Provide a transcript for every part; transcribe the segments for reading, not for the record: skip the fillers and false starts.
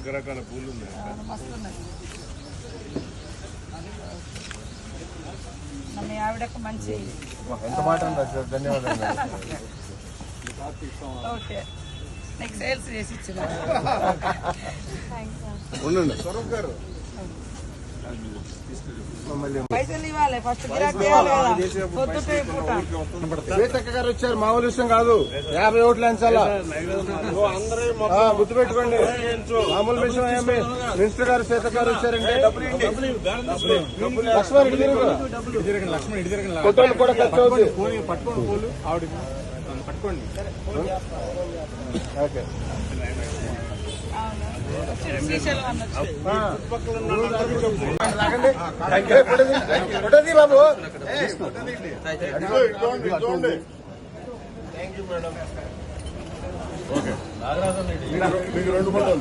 రకరకాల పూలు ఉన్నాయి. మీ ఆవిడకు మంచి ఎంత మాట ధన్యవాదాలు. ఓకే నీకు సేల్స్ చేసి ఇచ్చిన ఉండండి స్వరూప్ గారు పైసలు ఇవ్వాలి, ఫస్ట్ గిరాకీ చేయాలి కదా. సీతక్క గారు వచ్చారు, మామూలు విషయం కాదు. 50 ఓట్లు ఎంచాలా, గుర్తు పెట్టుకోండి. మామూలు విషయం ఏమి. మినిస్టర్ గారు సీతక్క గారు వచ్చారంటే లక్ష్మణ్ ఇటు ఫోటోలు కూడా ఖర్చు అవుతుంది. పట్టుకోండి ఆవిడ పట్టుకోండి. ఓకే బాబు. మీకు 2 ఫోటోలు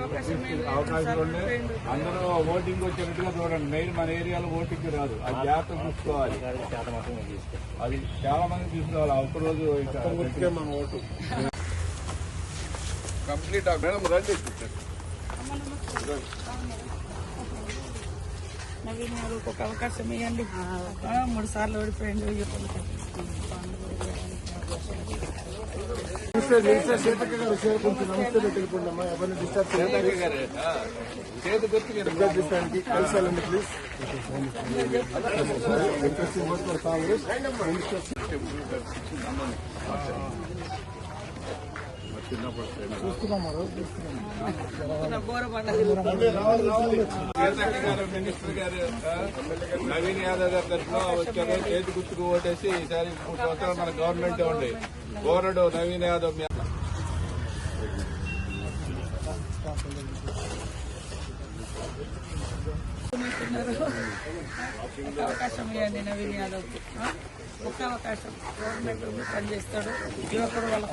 అవకాశం అవకాశాలు ఉన్నాయి. అందరూ ఓటింగ్ వచ్చినట్టుగా చూడండి. మెయిన్ మన ఏరియాలో ఓటింగ్ రాదు, అది జాగ్రత్త చూసుకోవాలి. అది చాలా మంది చూసుకోవాలి. ఒక్కరోజు మన ఓటు కంప్లీట్. మేడం రండి. నవీన్ గారికి ఒక అవకాశం ఇవ్వండి. 3 సార్లు ఓడిపోయింది. సీతక్క గారు వచ్చారు, కొంచెం నమస్తే పెట్టుకుంటామా. ఎవరిని డిస్టర్బ్ చేయడానికి కలిసి వెళ్ళండి please. Interesting work for Congress. Minister గారు నవీన్ యాదవ్ గారి తరఫున వచ్చారు. చేతి గుర్తుకు ఓటేసి ఈసారి 3 సంవత్సరాలు మన గవర్నమెంట్ ఉంది. గవర్నడు నవీన్ యాదవ్ అవకాశం ఇవ్వండి నవీన్ యాదవ్. ఒక్క అవకాశం. గవర్నమెంట్ పనిచేస్తాడు, యువకుడు వాళ్ళ